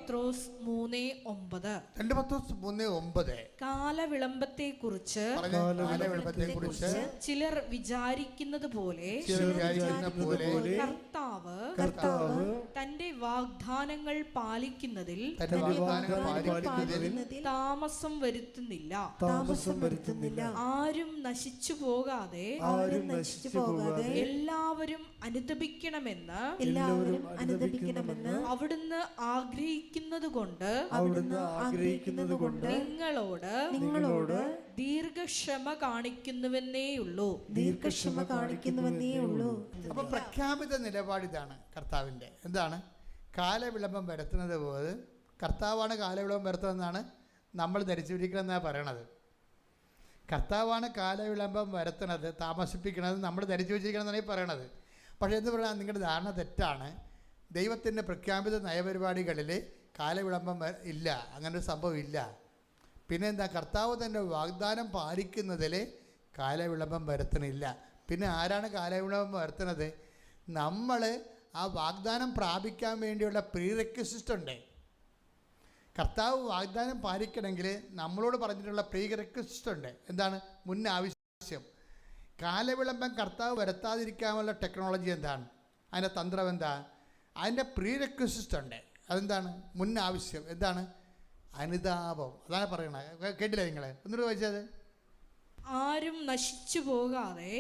പത്രോസ് 3:9. 2 പത്രോസ് 3:9. കാലവിളംബത്തെക്കുറിച്ച് ചിലർ വിചാരിക്കുന്നത് പോലെ കർത്താവ് തന്റെ വാഗ്ദാനങ്ങൾ പാലിക്കുന്നതിൽ താമസം വരുത്തുന്നില്ല. ആരും നശിച്ചു പോകാതെ എല്ലാവരും അനുതപിക്കണമെന്ന് അവിടുന്ന് ആഗ്രഹിക്കുന്നത് കൊണ്ട് നിങ്ങളോട് ദീർഘക്ഷമ കാണിക്കുന്നുവെന്നേയുള്ളൂ. അപ്പൊ പ്രഖ്യാപിത നിലപാട് ഇതാണ് കർത്താവിന്റെ. എന്താണ്? കാലവിളംബം വരുത്തുന്നത് പോലെ കർത്താവാണ് കാലവിളംബം വരുത്തുന്നതെന്നാണ് നമ്മൾ ധരിച്ചിരിക്കണമെന്നാണ് പറയണത്. കർത്താവാണ് കാലവിളംബം വരുത്തുന്നത്, താമസിപ്പിക്കുന്നത്, നമ്മൾ ധരിച്ചു വെച്ചിരിക്കണമെന്നാണ് ഈ പറയണത്. പക്ഷേ എന്ന് പറഞ്ഞാൽ നിങ്ങളുടെ ധാരണ തെറ്റാണ്. ദൈവത്തിൻ്റെ പ്രഖ്യാപിത നയപരിപാടികളിൽ കാലവിളംബം ഇല്ല, അങ്ങനൊരു സംഭവം ഇല്ല. പിന്നെ എന്താ? കർത്താവ് തൻ്റെ വാഗ്ദാനം പാലിക്കുന്നതിൽ കാലവിളംബം വരുത്തണില്ല. പിന്നെ ആരാണ് കാലവിളംബം വരുത്തുന്നത്? നമ്മൾ ആ വാഗ്ദാനം പ്രാപിക്കാൻ വേണ്ടിയുള്ള പ്രീറെക്വിസിറ്റ് ഉണ്ട്. കർത്താവ് വാഗ്ദാനം പാലിക്കണമെങ്കിൽ നമ്മളോട് പറഞ്ഞിട്ടുള്ള പ്രീറെക്വിസിറ്റ് ഉണ്ട്. എന്താണ്? മുൻ ആവശ്യം. കാലവിളംബം കർത്താവ് വരുത്താതിരിക്കാനുള്ള ടെക്നോളജി എന്താണ്? അതിൻ്റെ തന്ത്രം എന്താ? അതിൻ്റെ പ്രീറെക്വിസിറ്റ് ഉണ്ട്. അതെന്താണ്? മുൻ ആവശ്യം. എന്താണ്? അനുതാപം. അതാണ് പറയണത്. കേട്ടില്ല നിങ്ങൾ? ഒന്നുകൂടെ വായിച്ചത്. ആരും നശിച്ചു പോകാതെ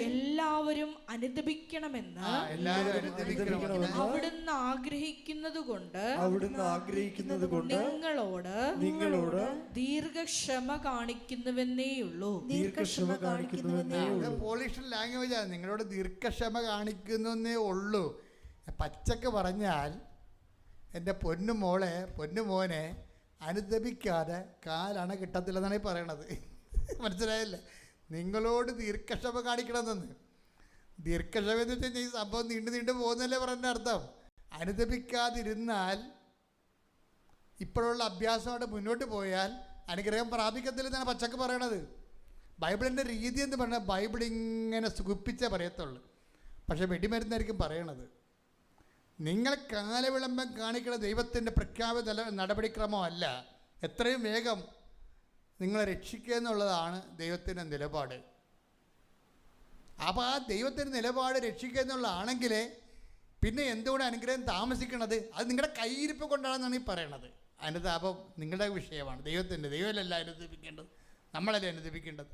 എല്ലാവരും അനുതപിക്കണമെന്ന് അവിടുന്ന് ആഗ്രഹിക്കുന്നത് കൊണ്ട് നിങ്ങളോട് ദീർഘക്ഷമ കാണിക്കുന്നുവെന്നേയുള്ളൂ. പോളിഷ് ലാംഗ്വേജാണ്. നിങ്ങളോട് ദീർഘക്ഷമ കാണിക്കുന്നേ ഉള്ളൂ. പച്ചക്ക് പറഞ്ഞാൽ എൻ്റെ പൊന്നുമോളെ പൊന്നുമോനെ അനുദപിക്കാതെ കാലണ കിട്ടത്തില്ലെന്നാണ് ഈ പറയണത്. മനസ്സിലായല്ലേ? നിങ്ങളോട് ദീർഘക്ഷമ കാണിക്കണമെന്ന്. ദീർഘക്ഷമ എന്ന് വെച്ച് കഴിഞ്ഞാൽ ഈ സംഭവം നീണ്ടു പോകുന്നല്ലേ പറഞ്ഞ അർത്ഥം. അനുദപിക്കാതിരുന്നാൽ, ഇപ്പോഴുള്ള അഭ്യാസമായിട്ട് മുന്നോട്ട് പോയാൽ അനുഗ്രഹം പ്രാപിക്കത്തില്ലെന്നാണ് പച്ചക്ക് പറയണത്. ബൈബിളിൻ്റെ രീതി എന്ന് പറഞ്ഞാൽ ബൈബിൾ ഇങ്ങനെ സുഖിപ്പിച്ചേ പറയത്തുള്ളൂ. പക്ഷേ വെടിമരുന്നായിരിക്കും പറയണത്. നിങ്ങൾ കാലവിളംബം കാണിക്കുന്ന ദൈവത്തിൻ്റെ പ്രഖ്യാപിത നടപടിക്രമമല്ല. എത്രയും വേഗം നിങ്ങളെ രക്ഷിക്കുക എന്നുള്ളതാണ് ദൈവത്തിൻ്റെ നിലപാട്. അപ്പോൾ ആ ദൈവത്തിൻ്റെ നിലപാട് രക്ഷിക്കുക എന്നുള്ളതാണെങ്കിൽ പിന്നെ എന്തുകൊണ്ട് അനുഗ്രഹം താമസിക്കണത്? അത് നിങ്ങളുടെ കയ്യിരിപ്പ് കൊണ്ടാണെന്നാണ് ഈ പറയണത്. അനുതാപം നിങ്ങളുടെ വിഷയമാണ്. ദൈവത്തിൻ്റെ. ദൈവമല്ല അനുദപിക്കേണ്ടത്, നമ്മളല്ലേ അനുദപിക്കേണ്ടത്.